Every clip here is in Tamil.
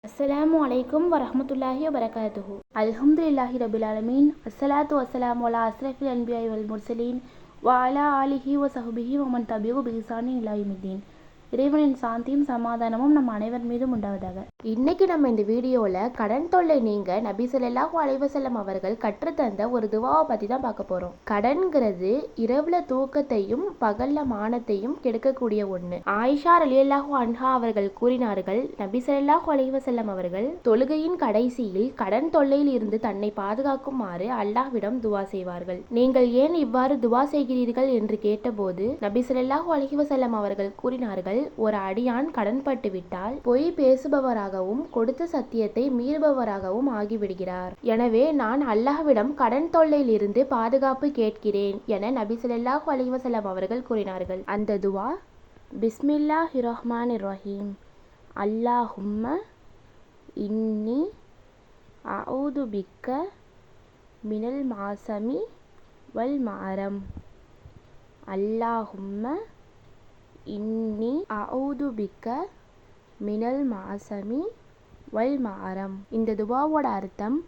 அஸ்ஸலாமு அலைக்கும் வரஹ்மத்துல்லாஹி வபரகாத்துஹு. அல்ஹம்துலில்லாஹி ரபில் ஆலமீன். அஸ்ஸலாத்து வஸ்ஸலாமு அலா அஸ்ரஃபில் அன்பியாஇ வல் முர்சலீன் வ அலா ஆலிஹி வ ஸஹ்பிஹி வ மன் தபிஅஹு பி இஹ்சானின் இலா யௌமித்தீன். இறைவனின் சாந்தியும் சமாதானமும் நம் அனைவர் மீதும் உண்டாவதாக. இன்னைக்கு நம்ம இந்த வீடியோவில் கடன் தொல்லை நீங்க நபி ஸல்லல்லாஹு அலைஹி வஸல்லம் அவர்கள் கற்றுத்தந்த ஒரு துவாவை பற்றி தான் பார்க்க போகிறோம். கடன்கிறது இரவுல தூக்கத்தையும் பகல்ல மானத்தையும் கெடுக்கக்கூடிய ஒன்று. ஆயிஷா ரலியல்லாஹு அன்ஹா அவர்கள் கூறினார்கள், நபி ஸல்லல்லாஹு அலைஹி வஸல்லம் அவர்கள் தொழுகையின் கடைசியில் கடன் தொல்லையில் இருந்து தன்னை பாதுகாக்குமாறு அல்லாஹ்விடம் துவா செய்வார்கள். நீங்கள் ஏன் இவ்வாறு துவா செய்கிறீர்கள் என்று கேட்டபோது நபி ஸல்லல்லாஹு அலைஹி வஸல்லம் அவர்கள் கூறினார்கள், ஒரு அடியான் கடன்பட்டு விட்டால் பொய் பேசுபவராகவும் கொடுத்த சத்தியத்தை மீறுபவராகவும் ஆகிவிடுகிறார். எனவே நான் அல்லாஹ்விடம் கடன் தொல்லையில் இருந்து பாதுகாப்பு கேட்கிறேன் என நபி ஸல்லல்லாஹு அலைஹி வஸல்லம் அவர்கள் கூறினார்கள். அந்த துவா பிஸ்மில்லாஹிர் ரஹ்மானிர் ரஹீம். அல்லாஹும்ம இன்னி அஊது பிக்க மினல் மாசமி வல் மஅரம். அல்லாஹும்ம இன்னி அஊது பிக்க மினல் மாசமி வல் மஅரம். இந்த துவாவோட அர்த்தம்,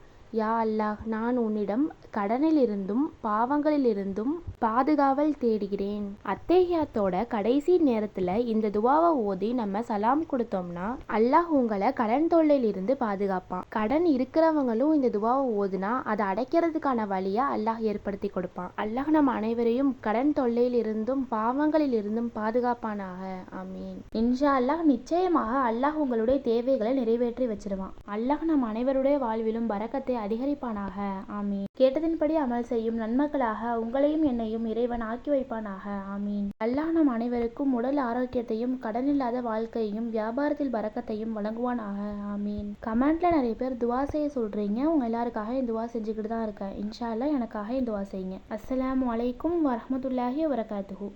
யா அல்லாஹ், நான் உன்னிடம் கடனிலிருந்தும் பாவங்களிலிருந்தும் பாதுகாவல் தேடுகிறேன். அத்தேஹியாத்தோட கடைசி நேரத்தில் இந்த துவாவை ஓதி நம்ம சலாம் கொடுத்தோம்னா அல்லாஹ் உங்களை கடன் தொல்லையிலிருந்து பாதுகாப்பான். கடன் இருக்கிறவங்களும் இந்த துவாவை ஓதுனா அதை அடைக்கிறதுக்கான வழியை அல்லாஹ் ஏற்படுத்தி கொடுப்பான். அல்லாஹ் நம்ம அனைவரையும் கடன் தொல்லையிலிருந்தும் பாவங்களிலிருந்தும் பாதுகாப்பானாக. ஆமீன். இன்ஷா அல்லாஹ் நிச்சயமாக அல்லாஹ் உங்களுடைய தேவைகளை நிறைவேற்றி வச்சிருவான். அல்லாஹ் நம் அனைவருடைய வாழ்விலும் பரக்கத்தை அதிகரிப்பானாக. ஆமீன். கேட்டதின்படி அமல் செய்யும் நன்மக்களாக உங்களையும் என்னையும் இறைவன் ஆக்கி வைப்பானாக. ஆமீன். அல்லாஹ் நம் அனைவருக்கும் உடல் ஆரோக்கியத்தையும் கடனில்லாத வாழ்க்கையையும் வியாபாரத்தில் பரக்கத்தையும் வழங்குவானாக. ஆமீன். கமெண்ட்ல நிறைய பேர் துவா செய்ய சொல்றீங்க. உங்க எல்லாருக்காக இந்த துவா செஞ்சுக்கிட்டு தான் இருக்கேன். இன்ஷா அல்லாஹ் எனக்காக இந்த துவா செய்யுங்க. அஸ்ஸலாமு அலைக்கும் வரஹ்மத்துல்லாஹி வபரகாத்துஹு.